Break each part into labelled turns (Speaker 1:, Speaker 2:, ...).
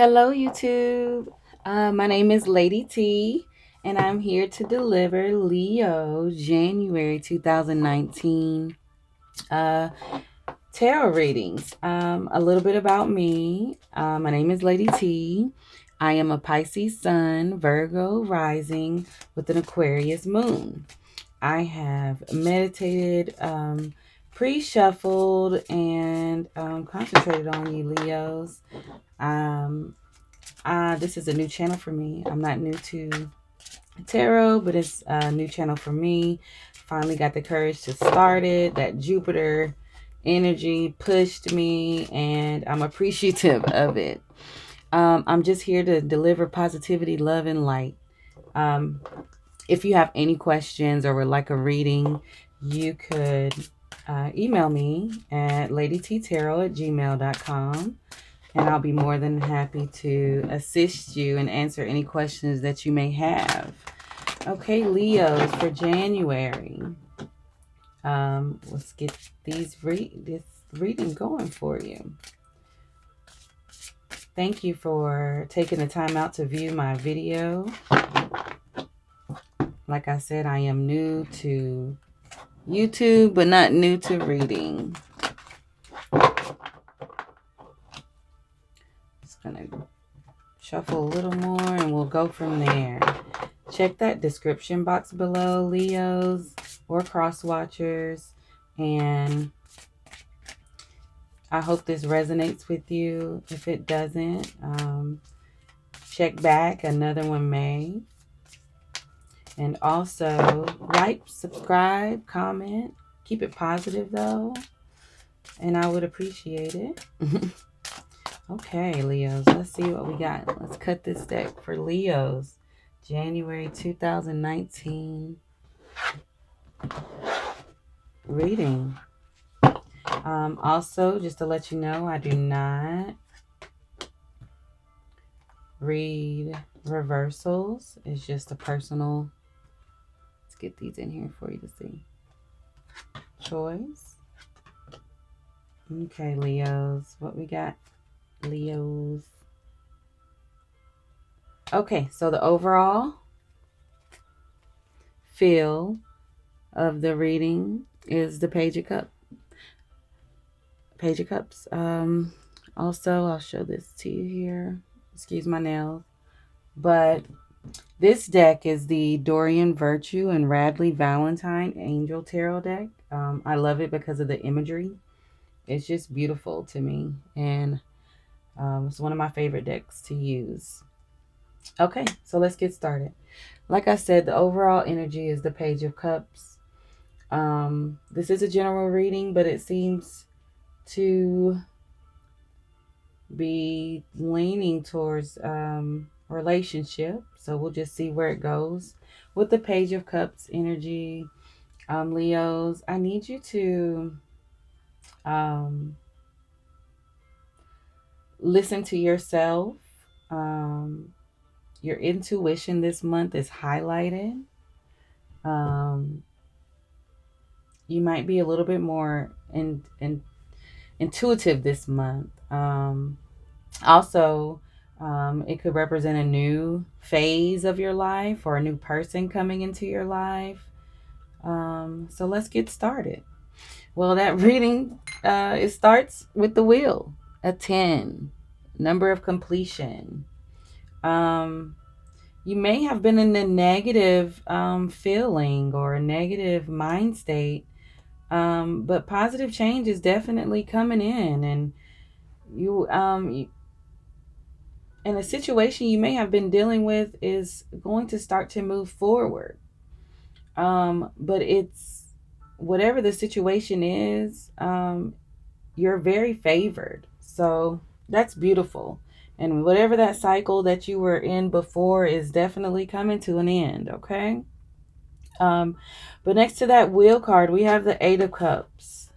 Speaker 1: Hello, YouTube. My name is Lady T, and I'm here to deliver Leo January 2019 uh, tarot readings. A little bit about me. My name is Lady T. I am a Pisces sun, Virgo rising with an Aquarius moon. I have meditated, pre-shuffled, and concentrated on you, Leos. Um, this is a new channel for me. I'm not new to tarot, but it's a new channel for me. Finally got the courage to start it. That Jupiter energy pushed me, and I'm appreciative of it. I'm just here to deliver positivity, love, and light. Um, if you have any questions or would like a reading, you could email me at ladyttarot@gmail.com, and I'll be more than happy to assist you and answer any questions that you may have. Okay, Leos, for January. Let's get this reading going for you. Thank you for taking the time out to view my video. Like I said, I am new to YouTube, but not new to reading. Just gonna shuffle a little more and we'll go from there. Check that description box below, Leos or cross watchers, and I hope this resonates with you. If it doesn't, check back, another one may. And also like, subscribe, comment, keep it positive though, and I would appreciate it. Okay, Leos, let's see what we got. Let's cut this deck for Leos, January 2019 reading. Also, just to let you know, I do not read reversals. It's just a personal, let's get these in here for you to see, choice. Okay, Leos, what we got, Leos? Okay, so the overall feel of the reading is the Page of Cups. Also, I'll show this to you here. Excuse my nails. But this deck is the Dorian Virtue and Radley Valentine Angel Tarot deck. I love it because of the imagery. It's just beautiful to me. And it's one of my favorite decks to use. Okay, so let's get started. Like I said, the overall energy is the Page of Cups. This is a general reading, but it seems to be leaning towards relationship. So we'll just see where it goes. With the Page of Cups energy, Leos, I need you to listen to yourself. Your intuition this month is highlighted. You might be a little bit more intuitive this month. Also, it could represent a new phase of your life or a new person coming into your life. So let's get started. Well, that reading, it starts with the wheel, a 10, number of completion. You may have been in a negative feeling or a negative mind state, but positive change is definitely coming in, and you and a situation you may have been dealing with is going to start to move forward. But it's whatever the situation is, you're very favored. So that's beautiful. And whatever that cycle that you were in before is definitely coming to an end, okay? But next to that wheel card, we have the Eight of Cups.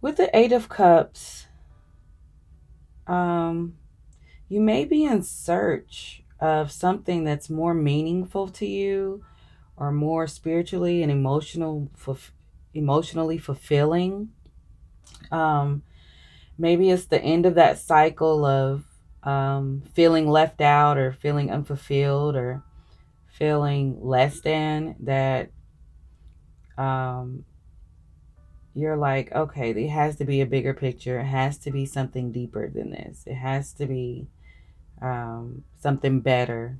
Speaker 1: With the Eight of Cups, you may be in search of something that's more meaningful to you or more spiritually and emotionally fulfilling. Maybe it's the end of that cycle of feeling left out or feeling unfulfilled or feeling less than that. um, you're like, okay, it has to be a bigger picture. It has to be something deeper than this. It has to be something better.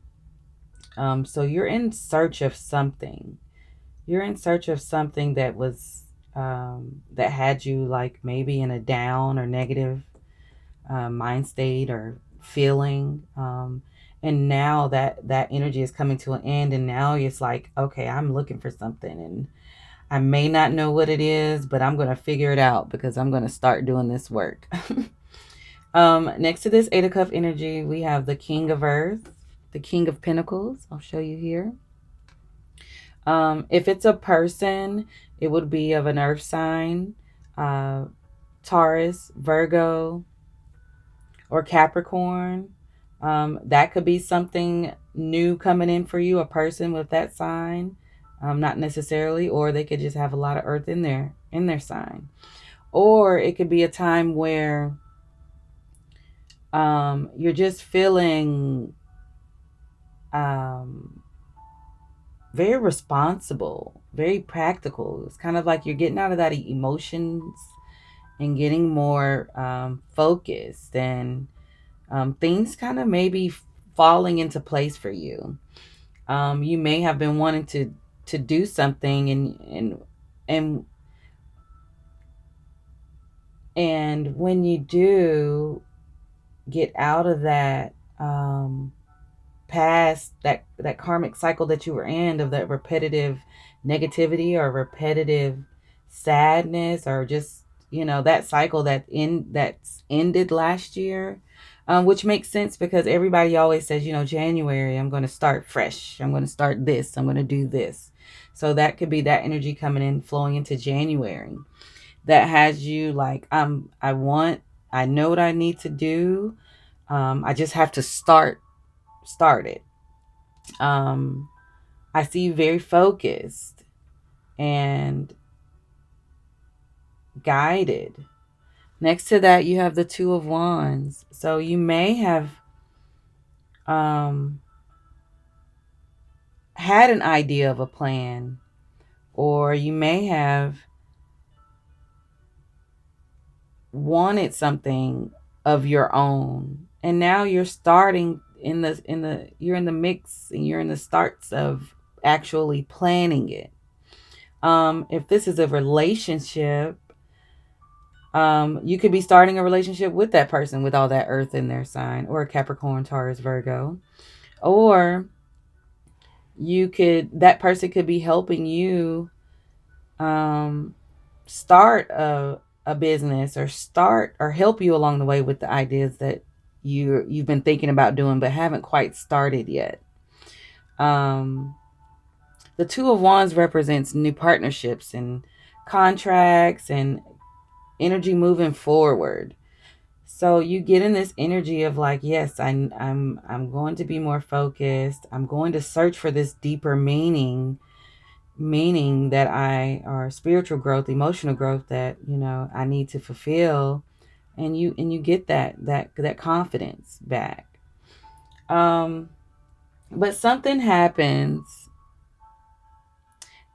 Speaker 1: So you're in search of something. You're in search of something that was that had you like maybe in a down or negative mind state or feeling. And now that energy is coming to an end, and now it's like, okay, I'm looking for something, and I may not know what it is, but I'm going to figure it out because I'm going to start doing this work. Next to this Eight of Cup energy, we have the King of Earth, the King of Pentacles. I'll show you here. If it's a person, it would be of an earth sign, Taurus, Virgo, or Capricorn. That could be something new coming in for you, a person with that sign. Not necessarily, or they could just have a lot of earth in their sign. Or it could be a time where you're just feeling very responsible, very practical. It's kind of like you're getting out of that emotions and getting more focused, and things kind of maybe falling into place for you. You may have been wanting to do something, and when you do get out of that past that karmic cycle that you were in, of that repetitive negativity or repetitive sadness, or just that cycle that's ended last year, which makes sense because everybody always says, January, I'm going to start fresh, I'm going to start this, I'm going to do this. So that could be that energy coming in, flowing into January, that has you like, I know what I need to do. I just have to start it. I see you very focused and guided. Next to that, you have the Two of Wands. So you may have had an idea of a plan, or you may have wanted something of your own, and now you're starting you're in the mix, and you're in the starts of actually planning it. If this is a relationship, you could be starting a relationship with that person with all that earth in their sign, or Capricorn, Taurus, Virgo. Or that person could be helping you start a business, or help you along the way with the ideas that you've been thinking about doing but haven't quite started yet. The Two of Wands represents new partnerships and contracts and energy moving forward. So you get in this energy of like, yes, I'm going to be more focused. I'm going to search for this deeper meaning that or spiritual growth, emotional growth that, I need to fulfill. And you get that confidence back. But something happens,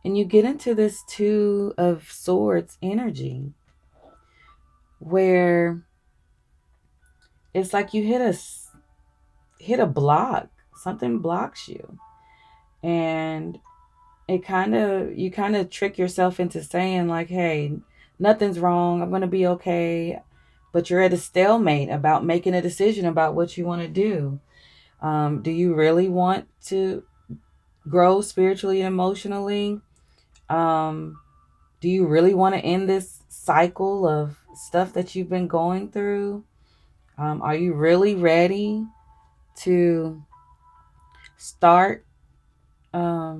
Speaker 1: and you get into this Two of Swords energy, where it's like you hit a block. Something blocks you, and you kind of trick yourself into saying like, hey, nothing's wrong, I'm going to be okay. But you're at a stalemate about making a decision about what you want to do. Do you really want to grow spiritually and emotionally? Do you really want to end this cycle of stuff that you've been going through? Are you really ready to start a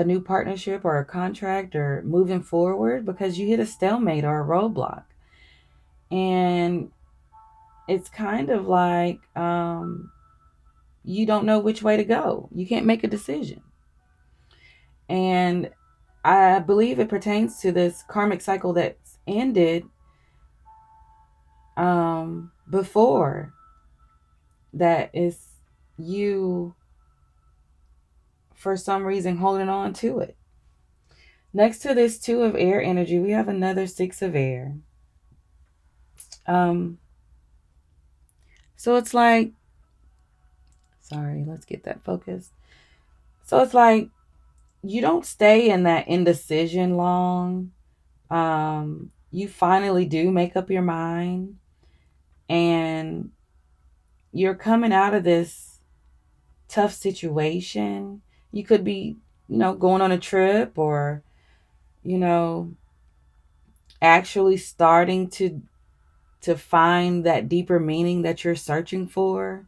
Speaker 1: new partnership or a contract, or moving forward? Because you hit a stalemate or a roadblock, and it's kind of like you don't know which way to go. You can't make a decision. And I believe it pertains to this karmic cycle that's ended, before that is you, for some reason, holding on to it. Next to this 2 of air energy, we have another 6 of air. Um, so it's like, sorry, let's get that focused. So it's like you don't stay in that indecision long. You finally do make up your mind, and you're coming out of this tough situation. You could be, going on a trip, or, you know, actually starting to find that deeper meaning that you're searching for,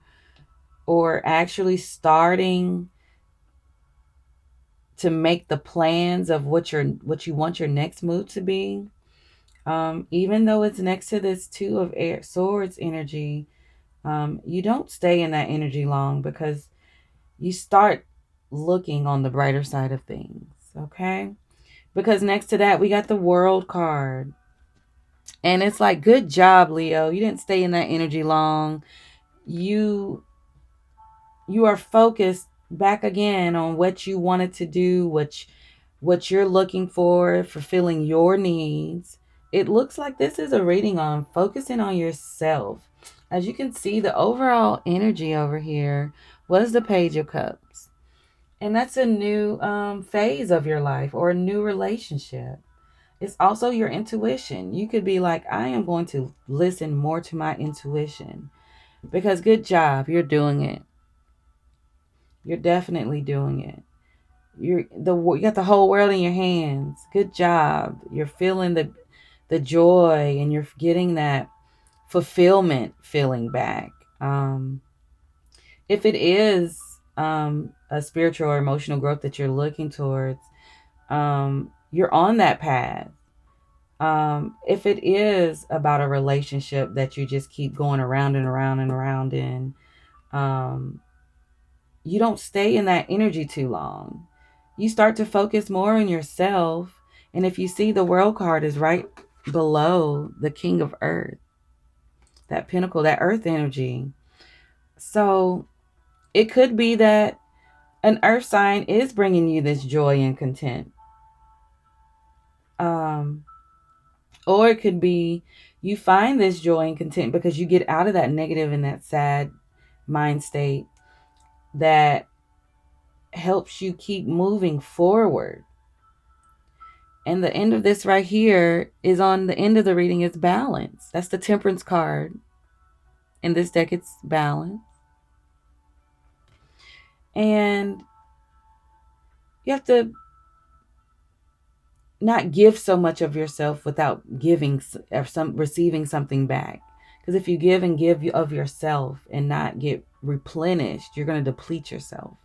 Speaker 1: or actually starting to make the plans of what you want your next move to be. Even though it's next to this 2 of air swords energy, you don't stay in that energy long, because you start looking on the brighter side of things. Okay, because next to that we got the World card, and it's like, good job, Leo, you didn't stay in that energy long. You are focused back again on what you wanted to do, what you're looking for, fulfilling your needs. It looks like this is a reading on focusing on yourself. As you can see, the overall energy over here was the Page of Cups. And that's a new phase of your life, or a new relationship. It's also your intuition. You could be like, I am going to listen more to my intuition, because good job, you're doing it. You're definitely doing it. You got the whole world in your hands. Good job. You're feeling the joy, and you're getting that fulfillment feeling back. If it is a spiritual or emotional growth that you're looking towards, you're on that path. If it is about a relationship that you just keep going around and around and around in, you don't stay in that energy too long. You start to focus more on yourself. And if you see, the World card is right below the King of Earth, that pinnacle, that earth energy. So it could be that an earth sign is bringing you this joy and content. Or it could be you find this joy and content because you get out of that negative and that sad mind state that helps you keep moving forward. And the end of this right here is, on the end of the reading, is balance. That's the Temperance card. In this deck, it's balance. And you have to not give so much of yourself without giving or receiving something back. Because if you give and give of yourself and not get replenished, you're going to deplete yourself.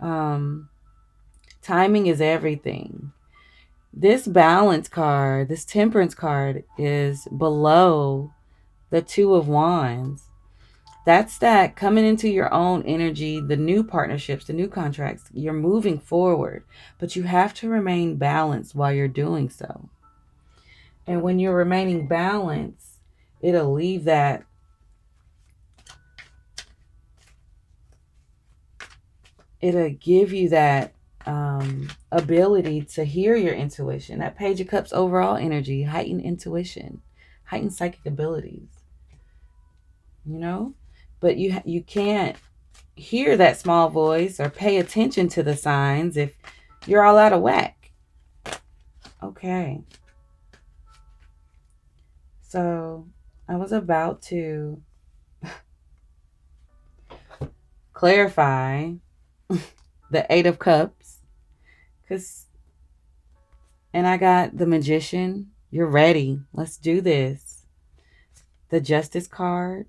Speaker 1: Timing is everything. This balance card, this Temperance card, is below the 2 of Wands. That's that coming into your own energy, the new partnerships, the new contracts. You're moving forward, but you have to remain balanced while you're doing so. And when you're remaining balanced, it'll leave that it'll give you that ability to hear your intuition. That Page of Cups overall energy, heightened intuition, heightened psychic abilities. But you can't hear that small voice or pay attention to the signs if you're all out of whack. Okay. So I was about to clarify the 8 of Cups, and I got the Magician. You're ready. Let's do this. The Justice card.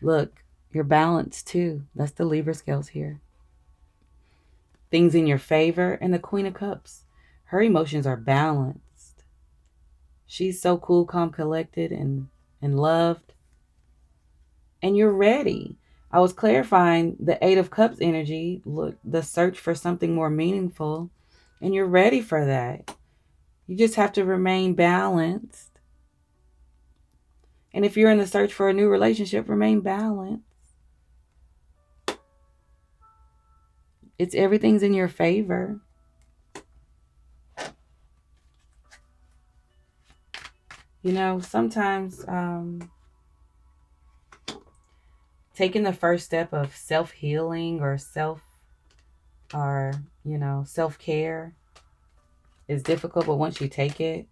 Speaker 1: Look, you're balanced too. That's the Libra scales here. Things in your favor. And the Queen of Cups. Her emotions are balanced. She's so cool, calm, collected, and loved. And you're ready. I was clarifying the 8 of Cups energy. Look, the search for something more meaningful. And you're ready for that. You just have to remain balanced. And if you're in the search for a new relationship, remain balanced. Everything's in your favor. You know, sometimes taking the first step of self-healing or self-care is difficult, but once you take it,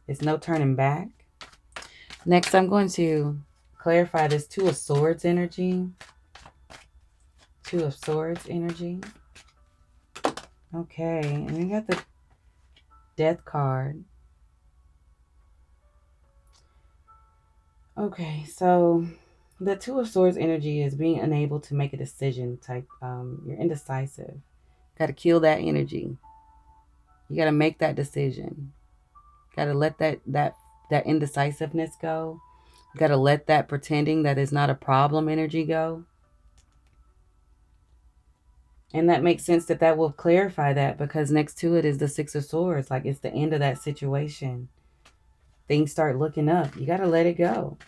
Speaker 1: it's no turning back. Next, I'm going to clarify this Two of Swords energy. Two of Swords energy. Okay, and we got the Death card. Okay, so the Two of Swords energy is being unable to make a decision type. You're indecisive. Got to kill that energy. You got to make that decision. Got to let that indecisiveness go. Got to let that pretending that is not a problem energy go. And that makes sense that will clarify that, because next to it is the Six of Swords. Like, it's the end of that situation. Things start looking up. You got to let it go.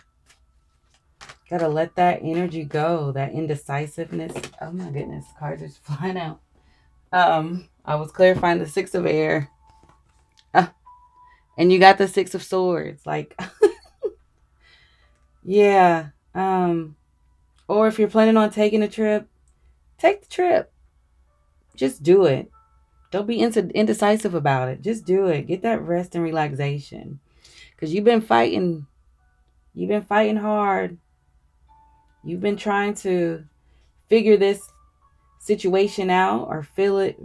Speaker 1: Got to let that energy go. That indecisiveness. Oh my goodness. Cards are just flying out. I was clarifying the Six of Air. And you got the Six of Swords. Like, yeah. Or if you're planning on taking a trip, take the trip. Just do it. Don't be indecisive about it. Just do it. Get that rest and relaxation. Because you've been fighting. You've been fighting hard. You've been trying to figure this situation out, or figure,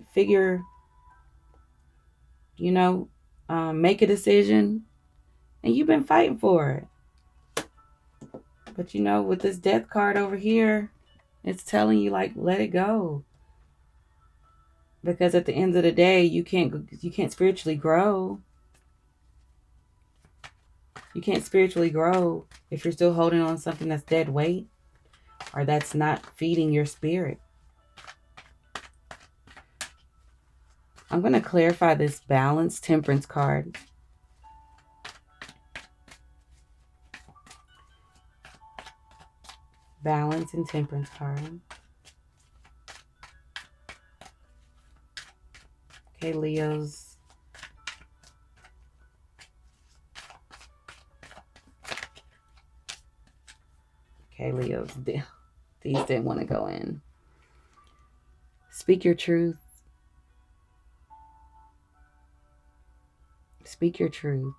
Speaker 1: make a decision. And you've been fighting for it. But with this Death card over here, it's telling you, like, let it go. Because at the end of the day, you can't spiritually grow. You can't spiritually grow if you're still holding on to something that's dead weight, or that's not feeding your spirit. I'm going to clarify this Balance Temperance card. Balance and Temperance card. Okay, Leos. Okay, Leos. These didn't want to go in. Speak your truth. Speak your truth.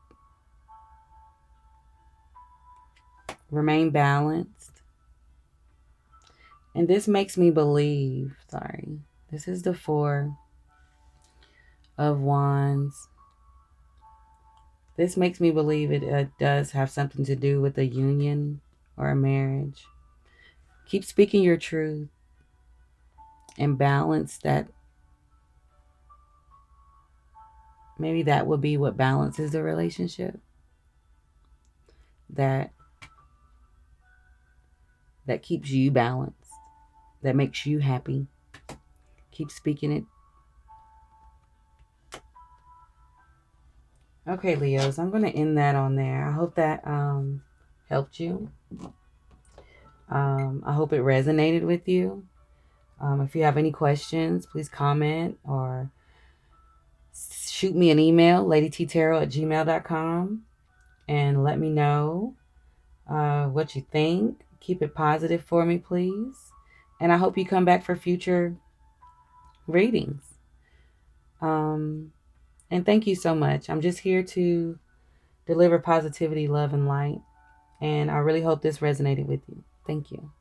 Speaker 1: Remain balanced. And this makes me believe, this is the Four of Wands. This makes me believe it does have something to do with a union or a marriage. Keep speaking your truth and balance that. Maybe that would be what balances the relationship. That keeps you balanced. That makes you happy. Keep speaking it. Okay, Leos, I'm going to end that on there. I hope that helped you. I hope it resonated with you. If you have any questions, please comment or shoot me an email, ladyttarot@gmail.com, and let me know what you think. Keep it positive for me, please. And I hope you come back for future readings. And thank you so much. I'm just here to deliver positivity, love, and light. And I really hope this resonated with you. Thank you.